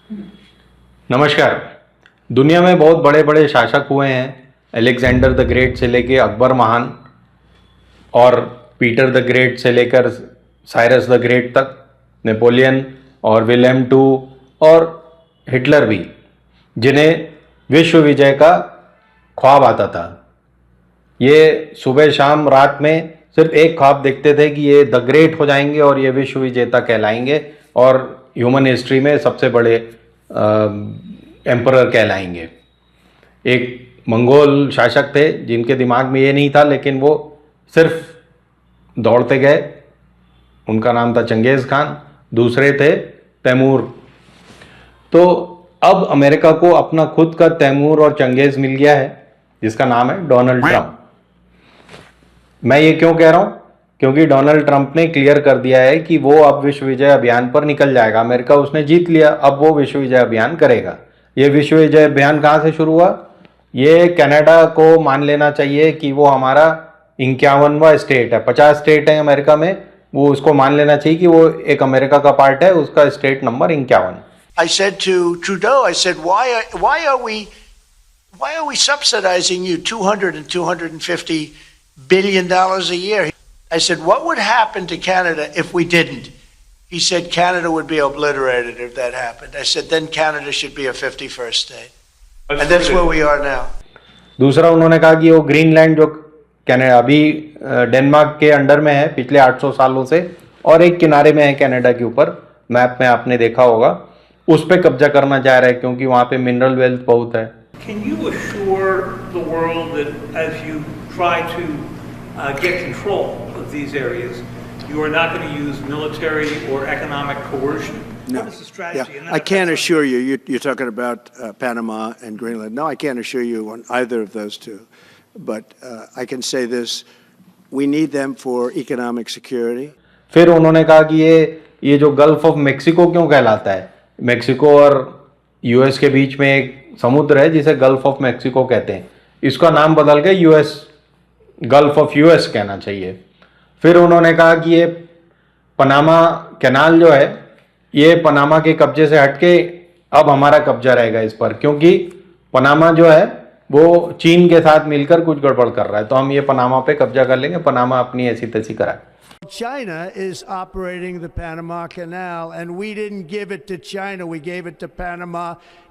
नमस्कार। दुनिया में बहुत बड़े बड़े शासक हुए हैं, अलेक्जेंडर द ग्रेट से लेके अकबर महान और पीटर द ग्रेट से लेकर साइरस द ग्रेट तक, नेपोलियन और विलियम टू और हिटलर भी, जिन्हें विश्व विजय का ख्वाब आता था। ये सुबह शाम रात में सिर्फ एक ख्वाब देखते थे कि ये द ग्रेट हो जाएंगे और ये विश्व विजेता कहलाएंगे और ह्यूमन हिस्ट्री में सबसे बड़े एम्परर कहलाएंगे। एक मंगोल शासक थे जिनके दिमाग में ये नहीं था, लेकिन वो सिर्फ दौड़ते गए। उनका नाम था चंगेज़ खान। दूसरे थे तैमूर। तो अब अमेरिका को अपना खुद का तैमूर और चंगेज़ मिल गया है, जिसका नाम है डोनाल्ड ट्रंप। मैं ये क्यों कह रहा हूं? क्योंकि डोनाल्ड ट्रंप ने क्लियर कर दिया है कि वो अब विश्व विजय अभियान पर निकल जाएगा। अमेरिका उसने जीत लिया, अब वो विश्व विजय अभियान करेगा। ये विश्व विजय अभियान कहाँ से शुरू हुआ? ये कनाडा को मान लेना चाहिए कि वो हमारा 51वां स्टेट है। 50 स्टेट है अमेरिका में, वो उसको मान लेना चाहिए कि वो एक अमेरिका का पार्ट है। उसका state number 51। I said to Trudeau, I said, why are we subsidizing you $200 and $250 billion a year? I said, what would happen to Canada if we didn't? He said, Canada would be obliterated if that happened. I said, then Canada should be a 51st state. And that's where we are now. दूसरा उन्होंने कहा कि वो Greenland जो Canada अभी Denmark के under में है पिछले 800 सालों से, और एक किनारे में है कनाडा के ऊपर, मैप में आपने देखा होगा, उस पे कब्जा करना चाह रहे हैं क्योंकि वहां पे मिनरल वेल्थ बहुत है। Can you assure the world that as you try to get control of these areas, you are not going to use military or economic coercion? No. What is the strategy? Yeah. I can't assure you. You're talking about Panama and Greenland. No, I can't assure you on either of those two. But I can say this: we need them for economic security. फिर उन्होंने कहा कि ये जो gulf of Mexico क्यों कहलाता है? Mexico और यूएस के बीच में एक समुद्र है जिसे गल्फ ऑफ मेक्सिको कहते हैं। इसका नाम बदल के यूएस, गल्फ ऑफ यूएस कहना चाहिए। फिर उन्होंने कहा कि ये पनामा कैनाल जो है, ये पनामा के कब्जे से हटके अब हमारा कब्जा रहेगा इस पर, क्योंकि पनामा जो है वो चीन के साथ मिलकर कुछ गड़बड़ कर रहा है, तो हम ये पनामा पे कब्जा कर लेंगे, पनामा अपनी ऐसी तैसी कराए। China is operating the Panama Canal, and we didn't give it to China. We gave it to Panama,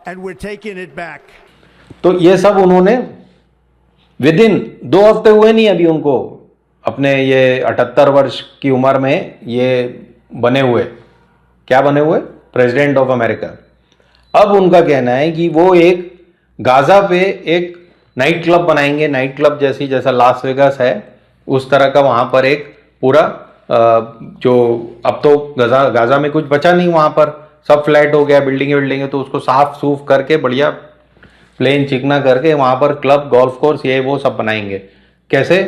and we're taking it back. तो ये सब उन्होंने विदिन 2 हफ्ते हुए नहीं अभी उनको, अपने ये 78 वर्ष की उम्र में ये बने हुए, क्या बने हुए? President of America. अब उनका कहना है कि वो एक गाजा पे एक नाइट क्लब बनाएंगे, नाइट क्लब जैसा लास वेगास है उस तरह का, वहां पर एक पूरा जो अब तो गाजा में कुछ बचा नहीं, वहां पर सब फ्लैट हो गया, बिल्डिंगे, तो उसको साफ सूफ करके बढ़िया प्लेन चिकना करके वहां पर क्लब, गोल्फ कोर्स, ये वो सब बनाएंगे। कैसे?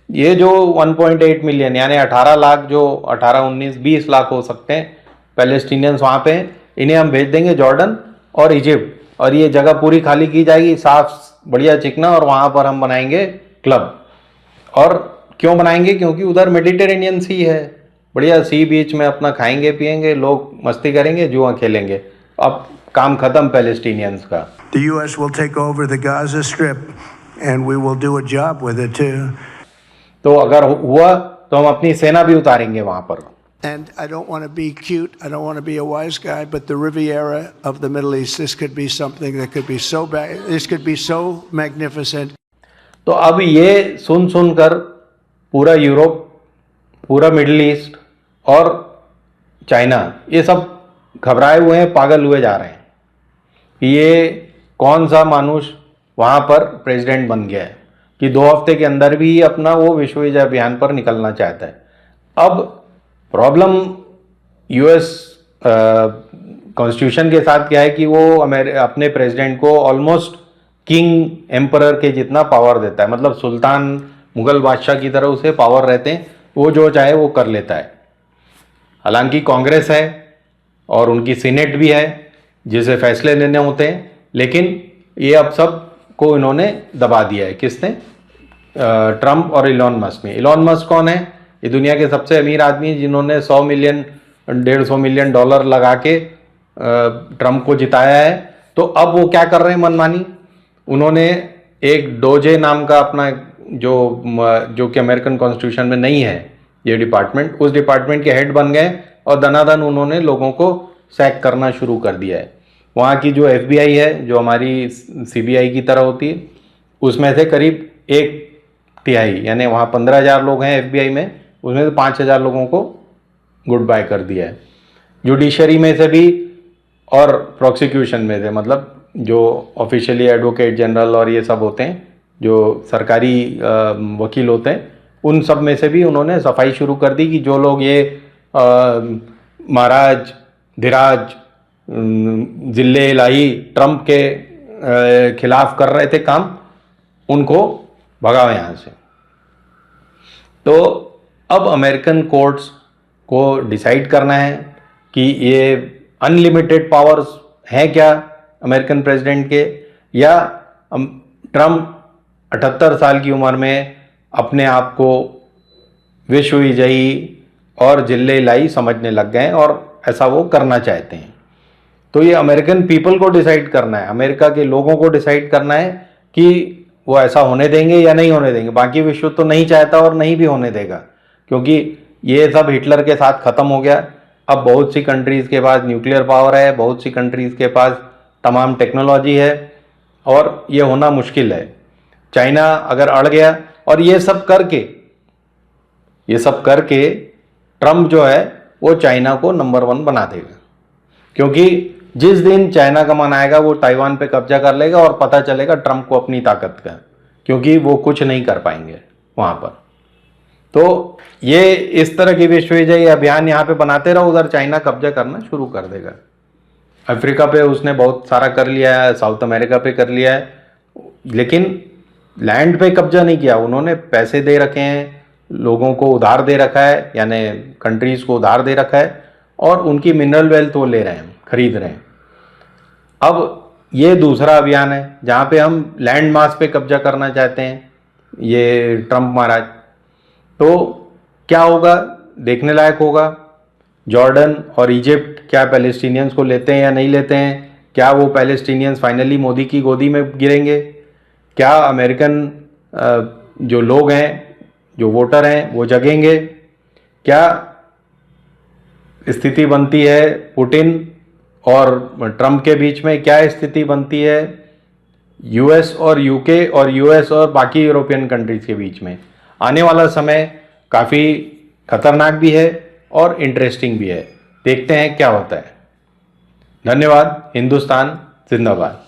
ये जो 1.8 मिलियन यानी 18 लाख, जो 18, 19, 20 लाख हो सकते हैं पैलेस्टीनियंस वहां पे, इन्हें हम भेज देंगे जॉर्डन और इजिप्ट, और ये जगह पूरी खाली की जाएगी, साफ बढ़िया चिकना, और वहां पर हम बनाएंगे क्लब। और क्यों बनाएंगे? क्योंकि उधर मेडिटेरेनियन सी है, बढ़िया सी बीच में अपना खाएंगे पिएंगे, लोग मस्ती करेंगे, जुआ खेलेंगे। अब काम खत्म पैलेस्टीनियंस का। The U.S. will take over the Gaza Strip, and we will do a job with it too. तो अगर हुआ तो हम अपनी सेना भी उतारेंगे वहां पर। And I don't want to be cute, I don't want to be a wise guy, but the Riviera of the Middle East, this could be something that could be so bad, this could be so magnificent. तो अब ये सुनकर पूरा Europe, पूरा middle east और China, ये सब घबराए हुए हैं, पागल हुए जा रहे हैं कि ये कौन सा मानुष वहाँ पर प्रेसिडेंट बन गया है कि 2 हफ्ते के अंदर भी अपना वो विश्व विजय अभियान पर निकलना चाहता है। अब प्रॉब्लम यूएस कॉन्स्टिट्यूशन के साथ क्या है कि वो अपने प्रेसिडेंट को ऑलमोस्ट किंग एम्परर के जितना पावर देता है, मतलब सुल्तान मुगल बादशाह की तरह उसे पावर रहते हैं, वो जो चाहे वो कर लेता है। हालांकि कांग्रेस है और उनकी सीनेट भी है जिसे फैसले लेने होते हैं, लेकिन ये अब सब को इन्होंने दबा दिया है। किसने? ट्रंप और इलॉन मस्क ने। इलॉन मस्क कौन है? ये दुनिया के सबसे अमीर आदमी, जिन्होंने 100 मिलियन $150 मिलियन लगा के ट्रम्प को जिताया है, तो अब वो क्या कर रहे हैं मनमानी। उन्होंने एक डोजे नाम का अपना जो कि अमेरिकन कॉन्स्टिट्यूशन में नहीं है ये डिपार्टमेंट, उस डिपार्टमेंट के हेड बन गए और दनादन उन्होंने लोगों को सैक करना शुरू कर दिया है। वहाँ की जो FBI है, जो हमारी CBI की तरह होती है, उसमें से करीब 1/3 यानी वहाँ 15,000 लोग हैं FBI में, उसमें से 5,000 लोगों को गुड बाय कर दिया है। जुडिशरी में से भी और प्रोसिक्यूशन में से, मतलब जो ऑफिशियली एडवोकेट जनरल और ये सब होते हैं, जो सरकारी वकील होते हैं, उन सब में से भी उन्होंने सफाई शुरू कर दी कि जो लोग ये महाराज धीराज जिले इलाही ट्रम्प के खिलाफ कर रहे थे काम, उनको भगाओ यहाँ से। तो अब अमेरिकन कोर्ट्स को डिसाइड करना है कि ये अनलिमिटेड पावर्स हैं क्या अमेरिकन प्रेसिडेंट के, या ट्रम्प 78 साल की उम्र में अपने आप को विश्व विजयी और जिले इलाही समझने लग गए और ऐसा वो करना चाहते हैं। तो ये अमेरिकन पीपल को डिसाइड करना है, अमेरिका के लोगों को डिसाइड करना है कि वो ऐसा होने देंगे या नहीं होने देंगे। बाकी विश्व तो नहीं चाहता और नहीं भी होने देगा, क्योंकि ये सब हिटलर के साथ ख़त्म हो गया। अब बहुत सी कंट्रीज़ के पास न्यूक्लियर पावर है, बहुत सी कंट्रीज़ के पास तमाम टेक्नोलॉजी है और ये होना मुश्किल है। चाइना अगर अड़ गया, और ये सब करके ट्रम्प जो है वो चाइना को नंबर 1 बना देगा, क्योंकि जिस दिन चाइना का मन आएगा वो ताइवान पे कब्जा कर लेगा और पता चलेगा ट्रम्प को अपनी ताकत का, क्योंकि वो कुछ नहीं कर पाएंगे वहाँ पर। तो ये इस तरह की विश्व विजयी अभियान यहाँ पे बनाते रहो, उधर चाइना कब्जा करना शुरू कर देगा। अफ्रीका पे उसने बहुत सारा कर लिया है, साउथ अमेरिका पे कर लिया है, लेकिन लैंड पे कब्जा नहीं किया। उन्होंने पैसे दे रखे हैं, लोगों को उधार दे रखा है, यानी कंट्रीज़ को उधार दे रखा है, और उनकी मिनरल वेल्थ वो ले रहे हैं, खरीद रहे हैं। अब ये दूसरा अभियान है जहाँ पे हम लैंड मास पे कब्जा करना चाहते हैं ये ट्रम्प महाराज। तो क्या होगा, देखने लायक होगा। जॉर्डन और इजिप्ट क्या पैलेस्टीनियंस को लेते हैं या नहीं लेते हैं? क्या वो पैलेस्टीनियंस फाइनली मोदी की गोदी में गिरेंगे? क्या अमेरिकन जो लोग हैं, जो वोटर हैं, वो जगेंगे? क्या स्थिति बनती है पुतिन और ट्रम्प के बीच में? क्या स्थिति बनती है US और UK और US और बाकी यूरोपियन कंट्रीज़ के बीच में? आने वाला समय काफ़ी खतरनाक भी है और इंटरेस्टिंग भी है। देखते हैं क्या होता है। धन्यवाद। हिंदुस्तान जिंदाबाद।